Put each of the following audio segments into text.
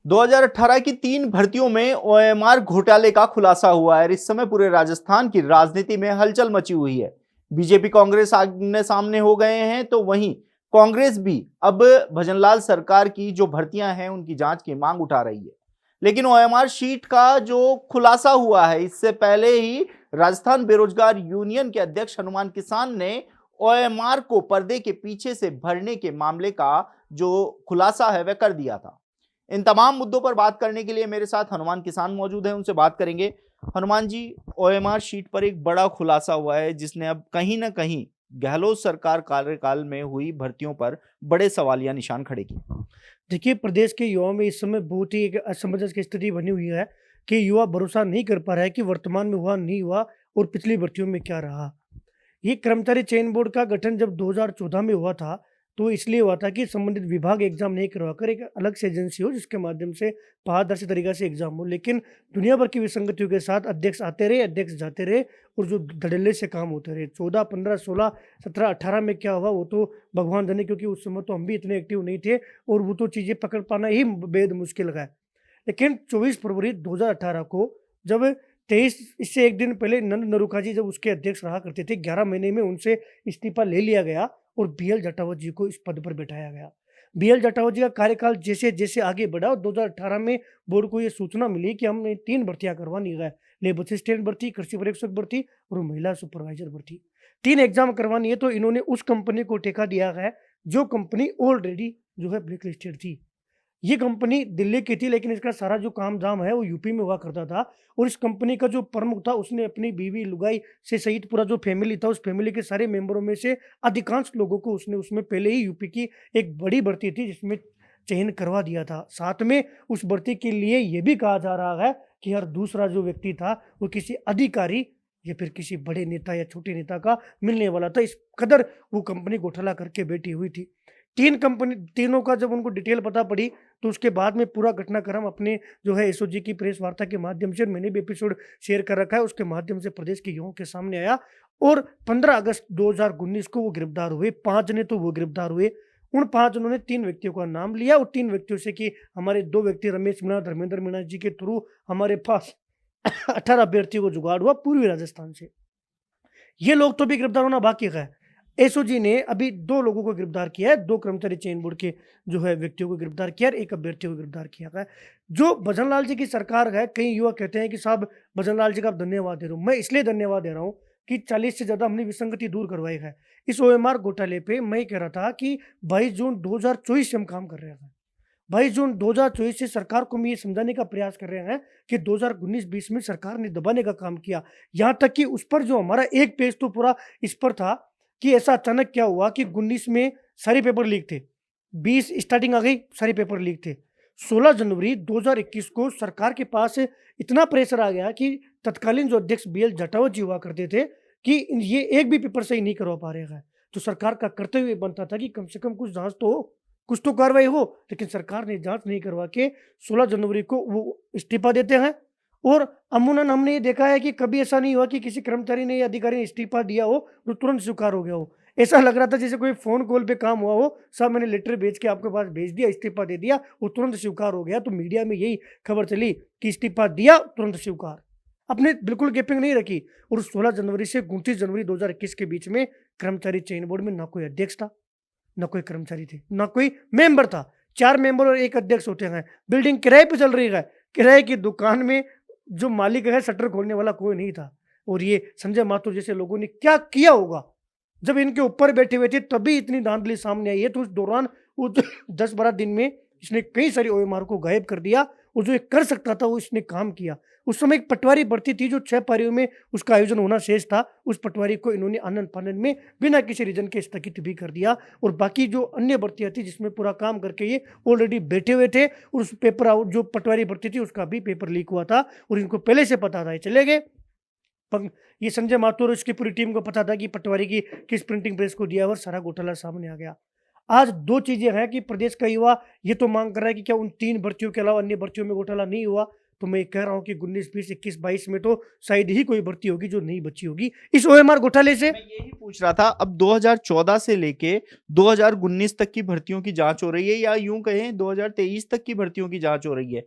2018 की 3 भर्तियों में ओएमआर घोटाले का खुलासा हुआ है और इस समय पूरे राजस्थान की राजनीति में हलचल मची हुई है। बीजेपी कांग्रेस आमने सामने हो गए हैं तो वहीं कांग्रेस भी अब भजनलाल सरकार की जो भर्तियां हैं उनकी जांच की मांग उठा रही है। लेकिन ओएमआर शीट का जो खुलासा हुआ है इससे पहले ही राजस्थान बेरोजगार यूनियन के अध्यक्ष हनुमान किसान ने ओएमआर को पर्दे के पीछे से भरने के मामले का जो खुलासा है वह कर दिया था। इन तमाम मुद्दों पर बात करने के लिए मेरे साथ हनुमान किसान मौजूद हैं, उनसे बात करेंगे। हनुमान जी, ओएमआर शीट पर एक बड़ा खुलासा हुआ है जिसने अब कहीं ना कहीं गहलोत सरकार कार्यकाल में हुई भर्तियों पर बड़े सवालिया निशान खड़े किए। देखिए, प्रदेश के युवाओं में इस समय बहुत ही एक असमंजस की स्थिति बनी हुई है कि युवा भरोसा नहीं कर पा रहा है कि वर्तमान में हुआ नहीं हुआ और पिछली भर्तियों में क्या रहा। ये कर्मचारी चयन बोर्ड का गठन जब 2014 में हुआ था, तो इसलिए हुआ था कि संबंधित विभाग एग्जाम नहीं करवाकर एक अलग से एजेंसी हो जिसके माध्यम से पारदर्शी तरीके से एग्जाम हो। लेकिन दुनिया भर की विसंगतियों के साथ अध्यक्ष आते रहे, अध्यक्ष जाते रहे और जो धड़ल्ले से काम होते रहे। 14, 15, 16, 17, 18 में क्या हुआ वो तो भगवान जाने, क्योंकि उस समय तो हम भी इतने एक्टिव नहीं थे और वो तो चीज़ें पकड़ पाना ही बेहद मुश्किल है। लेकिन 24 फरवरी 2018 को जब 23 इससे 1 दिन पहले नंद नरूखा जी जब उसके अध्यक्ष रहा करते थे, 11 महीने में उनसे इस्तीफा ले लिया गया और बीएल जटावत जी को इस पद पर बैठाया गया। बीएल जटावत जी का कार्यकाल जैसे-जैसे आगे बढ़ा और 2018 में बोर्ड को ये सूचना मिली कि हमने 3 भर्तियाँ करवानी है। लेबर असिस्टेंट भर्ती, कृषि पर्यवेक्षक भर्ती और महिला सुपरवाइज़र भर्ती। 3 एग्ज़ाम करवानी है, तो इन्होंने उस कंपनी को ठेका दिया है, जो कंपनी ऑलरेडी जो है ब्लैक लिस्टेड थी। ये कंपनी दिल्ली की थी, लेकिन इसका सारा जो काम-धाम है वो यूपी में हुआ करता था और इस कंपनी का जो प्रमुख था उसने अपनी बीवी, लुगाई से सहित पूरा जो फैमिली था, उस फैमिली के सारे मेंबरों में से अधिकांश लोगों को उसने उसमें पहले ही यूपी की एक बड़ी भर्ती थी जिसमें चयन करवा दिया था। साथ में उस भर्ती के लिए ये भी कहा जा रहा है कि हर दूसरा जो व्यक्ति था वो किसी अधिकारी या फिर किसी बड़े नेता या छोटे नेता का मिलने वाला था। इस कदर वो कंपनी घोटाला करके बैठी हुई थी। 3 कंपनी तीनों का जब उनको डिटेल पता पड़ी, तो उसके बाद में पूरा घटनाक्रम अपने जो है एसओजी की प्रेस वार्ता के माध्यम से, मैंने भी एपिसोड शेयर कर रखा है, उसके माध्यम से प्रदेश के युवाओं के सामने आया और 15 अगस्त 2019 को वो गिरफ्तार हुए। 5 जने तो वो गिरफ्तार हुए। उन 5 जनों ने 3 व्यक्तियों का नाम लिया और 3 व्यक्तियों से कि हमारे 2 व्यक्ति रमेश मीणा, धर्मेंद्र मीणा जी के थ्रू हमारे पास 18 अभ्यर्थियों को जुगाड़ हुआ पूर्वी राजस्थान से। ये लोग तो भी गिरफ्तार होना बाकी है। एसओजी ने अभी 2 लोगों को गिरफ्तार किया है, 2 कर्मचारी चयन बोर्ड के जो है व्यक्तियों को गिरफ्तार किया और 1 अभ्यर्थी को गिरफ्तार किया है। जो भजनलाल जी की सरकार है, कई युवा कहते हैं कि साहब भजनलाल जी का आप धन्यवाद दे रहे हो। मैं इसलिए धन्यवाद दे रहा हूँ कि 40 से ज़्यादा हमने विसंगति दूर करवाई है। इस ओएमआर घोटाले पे मैं कह रहा था कि 22 जून 2024 से हम काम कर रहे हैं। 22 जून 2024 से सरकार को हम ये समझाने का प्रयास कर रहे हैं कि 2019-20 में सरकार ने दबाने का काम किया। यहाँ तक कि उस पर जो हमारा 1 पेज तो पूरा इस पर था कि ऐसा अचानक क्या हुआ कि 19 में सारे पेपर लीक थे। 20 स्टार्टिंग आ गई, सारे पेपर लीक थे। 16 जनवरी 2021 को सरकार के पास इतना प्रेशर आ गया कि तत्कालीन जो अध्यक्ष बीएल जटावत जी हुआ करते थे कि ये एक भी पेपर सही नहीं करवा पा रहे हैं। तो सरकार का कर्तव्य बनता था कि कम से कम कुछ जाँच तो हो, कुछ तो कार्रवाई हो। लेकिन सरकार ने जाँच नहीं करवा के 16 जनवरी को वो इस्तीफा देते हैं और अमूमन हमने ये देखा है कि कभी ऐसा नहीं हुआ कि किसी कर्मचारी ने या अधिकारी ने इस्तीफा दिया हो तो तुरंत स्वीकार हो गया हो। ऐसा लग रहा था जैसे कोई फ़ोन कॉल पे काम हुआ हो, साहब मैंने लेटर भेज के आपके पास भेज दिया, इस्तीफा दे दिया, वो तुरंत स्वीकार हो गया। तो मीडिया में यही खबर चली कि इस्तीफा दिया, तुरंत स्वीकार। आपने बिल्कुल गैपिंग नहीं रखी और उस 16 जनवरी से 29 जनवरी 2021 के बीच में कर्मचारी चयन बोर्ड में ना कोई अध्यक्ष था, ना कोई कर्मचारी थे, ना कोई मेंबर था। 4 मेंबर और 1 अध्यक्ष होते हैं। बिल्डिंग किराए पे चल रही है। किराए की दुकान में जो मालिक है, शटर खोलने वाला कोई नहीं था। और ये संजय माथुर जैसे लोगों ने क्या किया होगा? जब इनके ऊपर बैठे हुए थे तभी इतनी धांधली सामने आई है। तो उस दौरान वो 10-12 दिन में इसने कई सारी ओएमआर को गायब कर दिया और जो ये कर सकता था वो इसने काम किया। उस समय एक पटवारी भर्ती थी जो 6 पारियों में उसका आयोजन होना शेष था। उस पटवारी को इन्होंने आनन-फानन में बिना किसी रीज़न के स्थगित भी कर दिया और बाकी जो अन्य भर्तियाँ थी जिसमें पूरा काम करके ये ऑलरेडी बैठे हुए थे और उस पेपर आउट जो पटवारी भर्ती थी उसका भी पेपर लीक हुआ था और इनको पहले से पता था, ये चले गए। ये संजय माथुर और उसकी पूरी टीम को पता था कि पटवारी की किस प्रिंटिंग प्रेस को दिया और सारा घोटाला सामने आ गया। आज 2 चीज़ें हैं कि प्रदेश का युवा ये तो मांग कर रहा है कि क्या उन 3 भर्तियों के अलावा अन्य भर्तियों में घोटाला नहीं हुआ? तो मैं कह रहा हूँ कि 19, 20, 21, 22 में तो शायद ही कोई भर्ती होगी जो नहीं बची होगी इस ओएमआर घोटाले से। मैं यही पूछ रहा था, अब 2014 से लेके 2019 तक की भर्तियों की जांच हो रही है, या यूं कहें 2023 तक की भर्तियों की जांच हो रही है।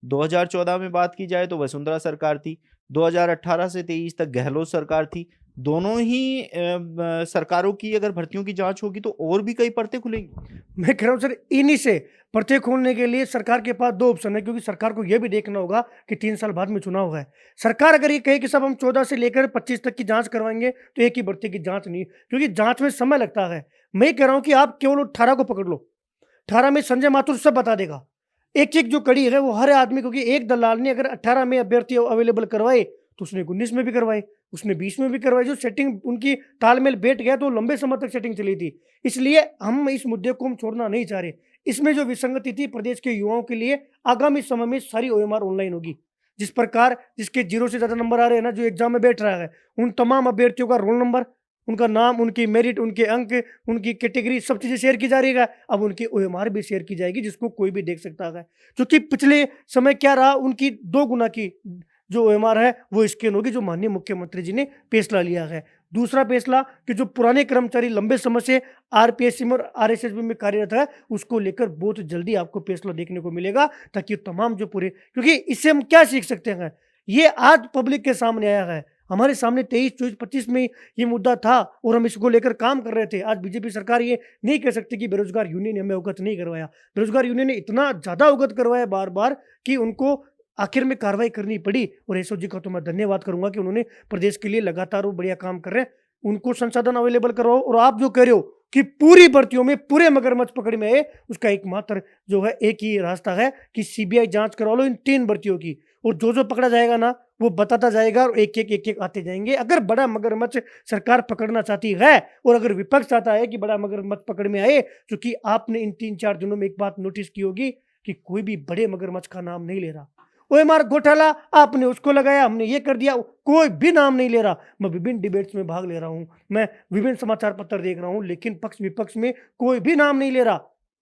2014 में बात की जाए तो वसुंधरा सरकार थी, 2018 से 23 तक गहलोत सरकार थी। दोनों ही सरकारों की अगर भर्तियों की जांच होगी तो और भी कई परतें खुलेंगी। मैं कह रहा हूँ सर, इन्हीं से पर्चे खोलने के लिए सरकार के पास 2 ऑप्शन है, क्योंकि सरकार को यह भी देखना होगा कि 3 साल बाद में चुनाव है। सरकार अगर ये कहे कि सब हम 14 से लेकर 25 तक की जांच करवाएंगे तो एक ही भर्ती की जांच नहीं, क्योंकि जांच में समय लगता है। मैं कह रहा हूँ कि आप केवल 18 को पकड़ लो, 18 में संजय माथुर सब बता देगा। एक-एक जो कड़ी है वो हर आदमी, क्योंकि एक दलाल ने अगर 18 में अभ्यर्थी अवेलेबल करवाए तो उसने 19 में भी करवाए, उसने 20 में भी करवाए। जो सेटिंग उनकी तालमेल बैठ गया तो लंबे समय तक सेटिंग चली थी। इसलिए हम इस मुद्दे को हम छोड़ना नहीं चाह रहे। इसमें जो विसंगति थी प्रदेश के युवाओं के लिए, आगामी समय में सारी ओएमआर ऑनलाइन होगी। जिस प्रकार जिसके 0 से ज़्यादा नंबर आ रहे हैं ना, जो एग्जाम में बैठ रहा है, उन तमाम अभ्यर्थियों का रोल नंबर, उनका नाम, उनकी मेरिट, उनके अंक, उनकी कैटेगरी, सब चीज़ें शेयर की जा रही है। अब उनकी ओएमआर भी शेयर की जाएगी जिसको कोई भी देख सकता है। क्योंकि पिछले समय क्या रहा, उनकी 2 गुना की जो ओएमआर है वो स्कैन होगी, जो माननीय मुख्यमंत्री जी ने फैसला लिया है। दूसरा फैसला कि जो पुराने कर्मचारी लंबे समय से आरपीएससी में और आरएसएस में कार्यरत है, उसको लेकर बहुत जल्दी आपको फैसला देखने को मिलेगा, ताकि तमाम जो पूरे, क्योंकि इससे हम क्या सीख सकते हैं, ये आज पब्लिक के सामने आया है। हमारे सामने 23, 24, 25 में ये मुद्दा था और हम इसको लेकर काम कर रहे थे। आज बीजेपी सरकार ये नहीं कह सकती कि बेरोजगार यूनियन ने हमें अवगत नहीं करवाया। बेरोजगार यूनियन ने इतना ज़्यादा अवगत करवाया बार-बार कि उनको आखिर में कार्रवाई करनी पड़ी। और एसओ जी का तो मैं धन्यवाद करूँगा कि उन्होंने प्रदेश के लिए लगातार वो बढ़िया काम कर रहे हैं। उनको संसाधन अवेलेबल करवाओ। और आप जो कह रहे हो कि पूरी भर्तियों में पूरे मगरमच्छ पकड़ में आए, उसका एकमात्र जो है एक ही रास्ता है कि सीबीआई जांच करवा लो इन 3 भर्तियों की, और जो पकड़ा जाएगा ना वो बताता जाएगा और एक-एक आते जाएंगे। अगर बड़ा मगरमच्छ सरकार पकड़ना चाहती है और अगर विपक्ष चाहता है कि बड़ा मगरमच्छ पकड़ में आए, क्योंकि आपने इन 3-4 दिनों में एक बात नोटिस की होगी कि कोई भी बड़े मगरमच्छ का नाम नहीं ले रहा। ओएमआर घोटाला आपने उसको लगाया, हमने ये कर दिया, कोई भी नाम नहीं ले रहा। मैं विभिन्न डिबेट्स में भाग ले रहा हूँ, मैं विभिन्न समाचार पत्र देख रहा हूँ, लेकिन पक्ष विपक्ष में कोई भी नाम नहीं ले रहा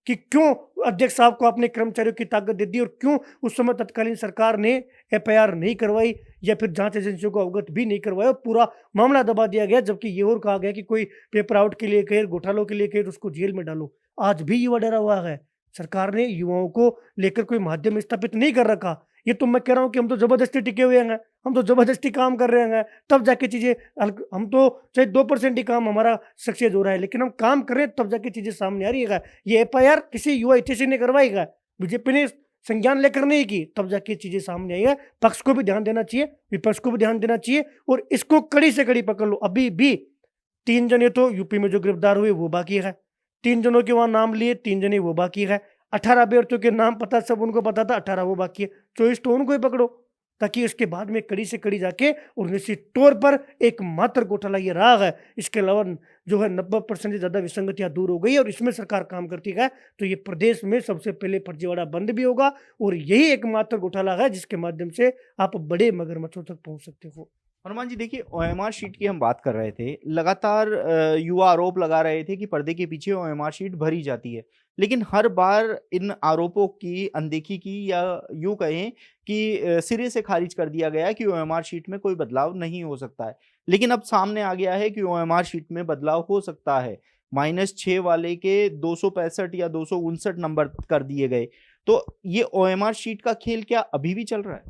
कि क्यों अध्यक्ष साहब को अपने कर्मचारियों की ताकत दे दी और क्यों उस समय तत्कालीन सरकार ने एफआईआर नहीं करवाई या फिर जांच एजेंसियों को अवगत भी नहीं करवाया और पूरा मामला दबा दिया गया। जबकि ये और कहा गया कि कोई पेपर आउट के लिए कहे, घोटालों के लिए कहे तो उसको जेल में डालो। आज भी युवा डरा हुआ है। सरकार ने युवाओं को लेकर कोई माध्यम स्थापित नहीं कर रखा। ये तो मैं कह रहा हूँ कि हम तो जबरदस्ती टिके हुए हैं, हम तो जबरदस्ती काम कर रहे हैं, तब जाके चीजें, हम तो चाहे 2% ही काम हमारा सक्सेस हो रहा है, लेकिन हम काम कर रहे हैं तब जाके चीजें सामने आ रही है। ये एफआईआर किसी युवा हितैषी ने करवाई है, बीजेपी ने संज्ञान लेकर नहीं की, तब जाके चीजें सामने आई है। पक्ष को भी ध्यान देना चाहिए, विपक्ष को भी ध्यान देना चाहिए और इसको कड़ी से कड़ी पकड़ लो। अभी भी 3 जने तो यूपी में जो गिरफ्तार हुए वो बाकी है, 3 जनों के वहां नाम लिए, 3 जने वो बाकी है। 18 अभ्यर्थियों के नाम पता, सब उनको पता था, 18 वो बाकी है। 24 तो उनको ही पकड़ो, ताकि इसके बाद में कड़ी से कड़ी जाके और निश्चित तौर पर एकमात्र घोटाला ये रहा है। इसके अलावा जो है 90% से ज़्यादा विसंगतियाँ दूर हो गई और इसमें सरकार काम करती है, तो ये प्रदेश में सबसे पहले फर्जीवाड़ा बंद भी होगा और यही एकमात्र घोटाला है जिसके माध्यम से आप बड़े मगरमच्छों तक पहुँच सकते हो। हनुमान जी, देखिए, ओएमआर शीट की हम बात कर रहे थे, लगातार युवा आरोप लगा रहे थे कि पर्दे के पीछे ओएमआर शीट भरी जाती है, लेकिन हर बार इन आरोपों की अनदेखी की या यूं कहें कि सिरे से खारिज कर दिया गया कि ओएमआर शीट में कोई बदलाव नहीं हो सकता है। लेकिन अब सामने आ गया है कि ओएमआर शीट में बदलाव हो सकता है। -6 वाले के 265 या 259 नंबर कर दिए गए। तो ये ओएमआर शीट का खेल क्या अभी भी चल रहा है?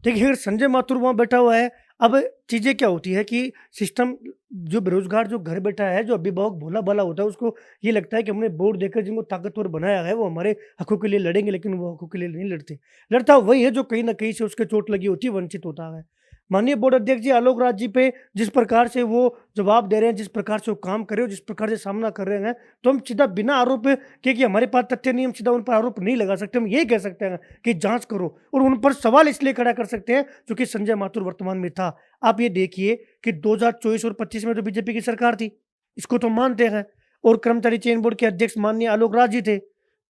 देखिए, अगर संजय माथुर वहाँ बैठा हुआ है, अब चीज़ें क्या होती है कि सिस्टम, जो बेरोजगार जो घर बैठा है, जो अभिभावक भोला-भाला होता है, उसको ये लगता है कि हमने वोट देकर जिनको ताकतवर बनाया है, वो हमारे हकों के लिए लड़ेंगे, लेकिन वो हकों के लिए नहीं लड़ते। लड़ता वही है जो कहीं न कहीं से उसके चोट लगी होती है, वंचित होता है। माननीय बोर्ड अध्यक्ष जी आलोक राज जी पे जिस प्रकार से वो जवाब दे रहे हैं, जिस प्रकार से वो काम कर रहे हो, जिस प्रकार से सामना कर रहे हैं, तो हम सीधा बिना आरोप के कि हमारे पास तथ्य नहीं, हम सीधा उन पर आरोप नहीं लगा सकते। हम ये कह सकते हैं कि जाँच करो और उन पर सवाल इसलिए खड़ा कर सकते हैं क्योंकि संजय माथुर वर्तमान में था। आप ये देखिए कि 2024 और 25 में तो बीजेपी की सरकार थी, इसको तो मानते हैं, और कर्मचारी चयन बोर्ड के अध्यक्ष माननीय आलोक राज जी थे।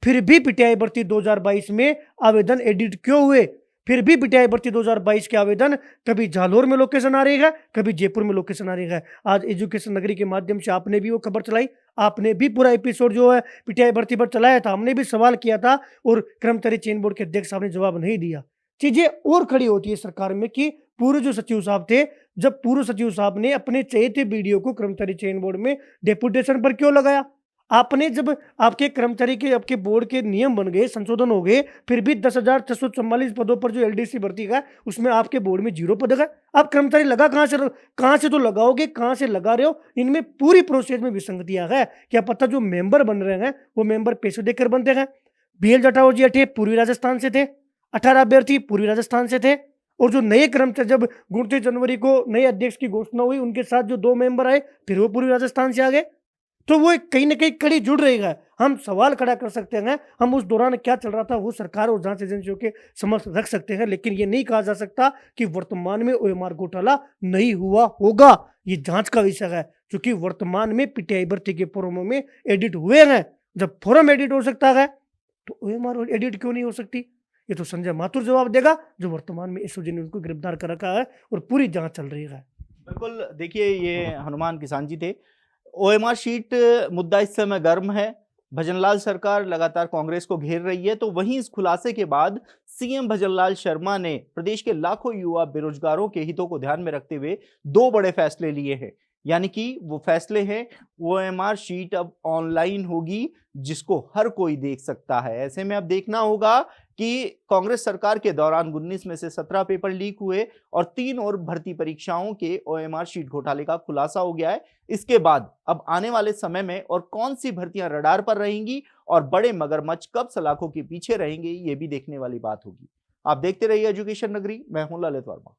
फिर भी पीटीआई भर्ती 2022 में आवेदन एडिट क्यों हुए? फिर भी पीटीआई भर्ती 2022 के आवेदन कभी जालोर में लोकेशन आ रही है, कभी जयपुर में लोकेशन आ रही है। आज एजुकेशन नगरी के माध्यम से आपने भी वो खबर चलाई, आपने भी पूरा एपिसोड जो है पीटीआई भर्ती पर चलाया था, हमने भी सवाल किया था और कर्मचारी चयन बोर्ड के अध्यक्ष साहब ने जवाब नहीं दिया। चीजें और खड़ी होती है सरकार में कि पूर्व जो सचिव साहब थे, जब पूर्व सचिव साहब ने अपने चहेते वीडियो को कर्मचारी चयन बोर्ड में डेपुटेशन पर क्यों लगाया? आपने जब आपके कर्मचारी के आपके बोर्ड के नियम बन गए, संशोधन हो गए, फिर भी 10,644 पदों पर जो एलडीसी भर्ती का है, उसमें आपके बोर्ड में 0 पद है। आप कर्मचारी लगा कहाँ से तो लगाओगे, कहाँ से लगा रहे हो? इनमें पूरी प्रोसेस में विसंगतियां है। क्या पता जो मेंबर बन रहे हैं वो मेंबर पैसे देकर बनते हैं। बीएल जटाऊ जी थे, पूर्वी राजस्थान से थे, 18 अभ्यर्थी पूर्वी राजस्थान से थे, और जो नए कर्मचारी जब 29 जनवरी को नए अध्यक्ष की घोषणा हुई, उनके साथ जो 2 मेंबर आए, फिर वो पूर्वी राजस्थान से आ गए। तो वो कहीं ना कहीं कड़ी जुड़ रही है। हम सवाल खड़ा कर सकते हैं, हम उस दौरान क्या चल रहा था वो सरकार और जांच एजेंसियों के समक्ष रख सकते हैं, लेकिन ये नहीं कहा जा सकता कि वर्तमान में ओएमआर घोटाला नहीं हुआ होगा। ये जांच का विषय है, क्योंकि वर्तमान में पीटीआई भर्ती के फॉर्मों में एडिट हुए हैं। जब फॉर्म एडिट हो सकता है तो ओएमआर एडिट क्यों नहीं हो सकती? ये तो संजय माथुर जवाब देगा, जो वर्तमान में एसओजी ने उनको गिरफ्तार कर रखा है और पूरी जांच चल रही है। बिल्कुल, देखिए ये हनुमान किसान जी थे। ओएमआर शीट मुद्दा इस समय गर्म है। भजनलाल सरकार लगातार कांग्रेस को घेर रही है, तो वहीं इस खुलासे के बाद सीएम भजनलाल शर्मा ने प्रदेश के लाखों युवा बेरोजगारों के हितों को ध्यान में रखते हुए 2 बड़े फैसले लिए हैं। यानी कि वो फैसले हैं, ओएमआर शीट अब ऑनलाइन होगी, जिसको हर कोई देख सकता है। ऐसे में अब देखना होगा कि कांग्रेस सरकार के दौरान 19 में से 17 पेपर लीक हुए और 3 और भर्ती परीक्षाओं के ओएमआर शीट घोटाले का खुलासा हो गया है। इसके बाद अब आने वाले समय में और कौन सी भर्तियां रडार पर रहेंगी और बड़े मगरमच्छ कब सलाखों के पीछे रहेंगे, ये भी देखने वाली बात होगी। आप देखते रहिए एजुकेशन नगरी। मैं हूं ललित वर्मा।